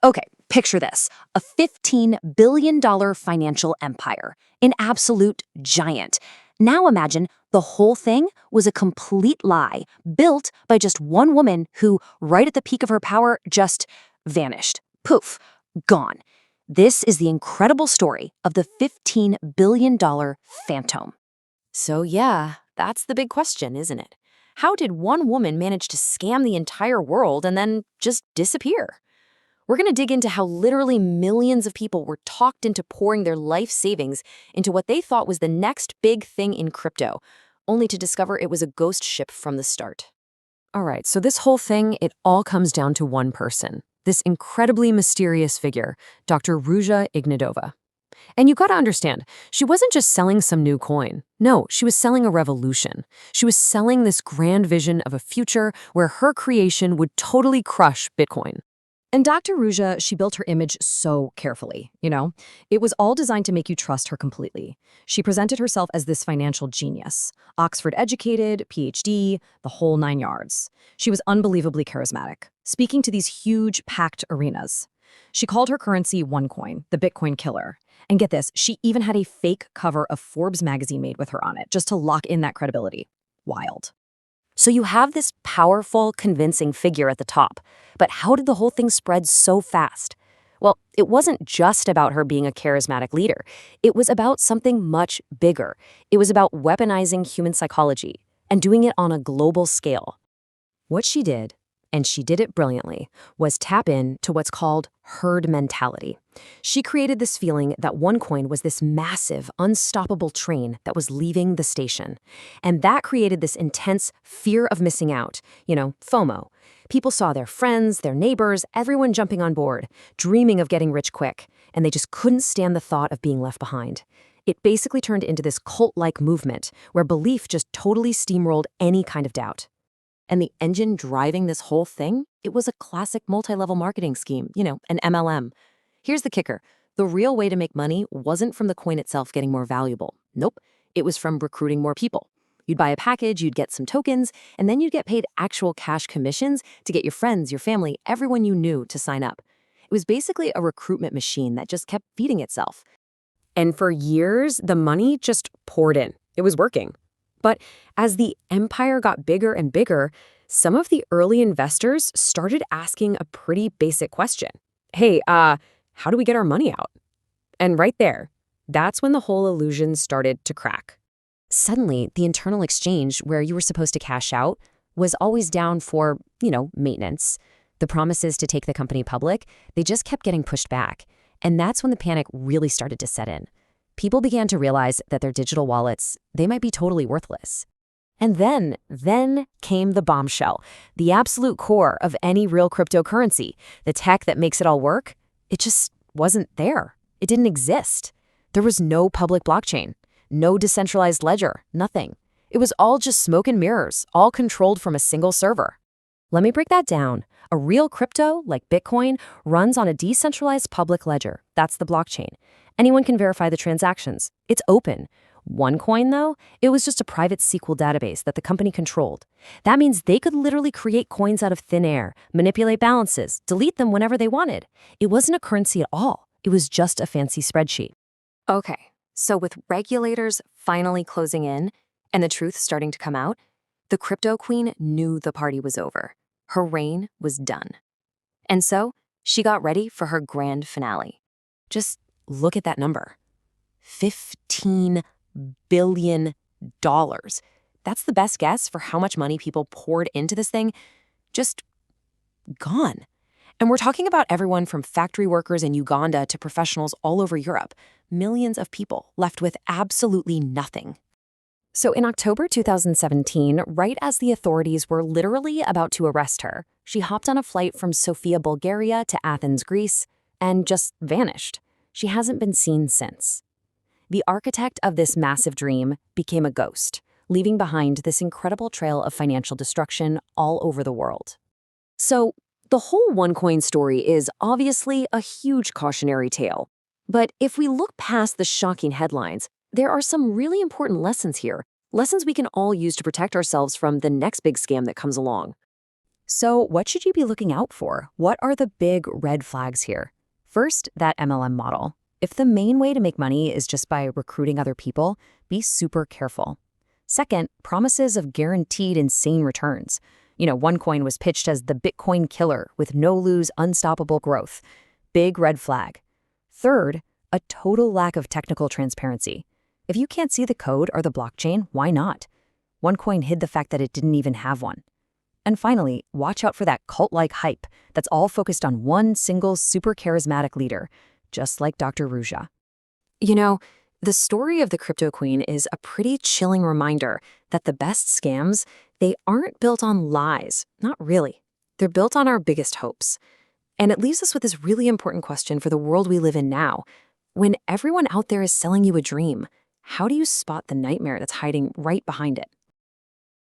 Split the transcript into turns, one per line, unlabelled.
Okay, picture this, a $15 billion financial empire, an absolute giant. Now imagine the whole thing was a complete lie, built by just one woman who, right at the peak of her power, just vanished. Poof, gone. This is the incredible story of the $15 billion phantom.
So yeah, that's the big question, isn't it? How did one woman manage to scam the entire world and then just disappear? We're going to dig into how literally millions of people were talked into pouring their life savings into what they thought was the next big thing in crypto, only to discover it was a ghost ship from the start. All right, so this whole thing, it all comes down to one person, this incredibly mysterious figure, Dr. Ruja Ignatova. And you gotta understand, she wasn't just selling some new coin. No, she was selling a revolution. She was selling this grand vision of a future where her creation would totally crush Bitcoin.
And Dr. Ruja, she built her image so carefully, you know? It was all designed to make you trust her completely. She presented herself as this financial genius, Oxford educated, PhD, the whole 9 yards. She was unbelievably charismatic, speaking to these huge, packed arenas. She called her currency OneCoin, the Bitcoin killer. And get this, she even had a fake cover of Forbes magazine made with her on it, just to lock in that credibility. Wild.
So you have this powerful, convincing figure at the top. But how did the whole thing spread so fast? Well, it wasn't just about her being a charismatic leader. It was about something much bigger. It was about weaponizing human psychology and doing it on a global scale. What she did, and she did it brilliantly, was tap in to what's called herd mentality. She created this feeling that OneCoin was this massive, unstoppable train that was leaving the station. And that created this intense fear of missing out, FOMO. People saw their friends, their neighbors, everyone jumping on board, dreaming of getting rich quick, and they just couldn't stand the thought of being left behind. It basically turned into this cult-like movement where belief just totally steamrolled any kind of doubt. And the engine driving this whole thing, it was a classic multi-level marketing scheme, an MLM. Here's the kicker. The real way to make money wasn't from the coin itself getting more valuable. Nope. It was from recruiting more people. You'd buy a package, you'd get some tokens, and then you'd get paid actual cash commissions to get your friends, your family, everyone you knew to sign up. It was basically a recruitment machine that just kept feeding itself. And for years, the money just poured in. It was working. But as the empire got bigger and bigger, some of the early investors started asking a pretty basic question. Hey, how do we get our money out? And right there, that's when the whole illusion started to crack. Suddenly, the internal exchange where you were supposed to cash out was always down for, maintenance. The promises to take the company public, they just kept getting pushed back. And that's when the panic really started to set in. People began to realize that their digital wallets, they might be totally worthless. And then came the bombshell, the absolute core of any real cryptocurrency, the tech that makes it all work. It just wasn't there. It didn't exist. There was no public blockchain, no decentralized ledger, nothing. It was all just smoke and mirrors, all controlled from a single server. Let me break that down. A real crypto, like Bitcoin, runs on a decentralized public ledger. That's the blockchain. Anyone can verify the transactions. It's open. OneCoin, though, it was just a private SQL database that the company controlled. That means they could literally create coins out of thin air, manipulate balances, delete them whenever they wanted. It wasn't a currency at all. It was just a fancy spreadsheet. Okay, so with regulators finally closing in and the truth starting to come out, the crypto queen knew the party was over. Her reign was done. And so she got ready for her grand finale. Just look at that number. $15 billion. That's the best guess for how much money people poured into this thing. Just gone. And we're talking about everyone from factory workers in Uganda to professionals all over Europe. Millions of people left with absolutely nothing. So in October 2017, right as the authorities were literally about to arrest her, she hopped on a flight from Sofia, Bulgaria to Athens, Greece, and just vanished. She hasn't been seen since. The architect of this massive dream became a ghost, leaving behind this incredible trail of financial destruction all over the world. So the whole OneCoin story is obviously a huge cautionary tale. But if we look past the shocking headlines, there are some really important lessons here, lessons we can all use to protect ourselves from the next big scam that comes along. So, what should you be looking out for? What are the big red flags here? First, that MLM model. If the main way to make money is just by recruiting other people, be super careful. Second, promises of guaranteed insane returns. OneCoin was pitched as the Bitcoin killer with no-lose, unstoppable growth. Big red flag. Third, a total lack of technical transparency. If you can't see the code or the blockchain, why not? OneCoin hid the fact that it didn't even have one. And finally, watch out for that cult-like hype that's all focused on one single super charismatic leader, just like Dr. Ruja. The story of the crypto queen is a pretty chilling reminder that the best scams, they aren't built on lies. Not really. They're built on our biggest hopes. And it leaves us with this really important question for the world we live in now. When everyone out there is selling you a dream, how do you spot the nightmare that's hiding right behind it?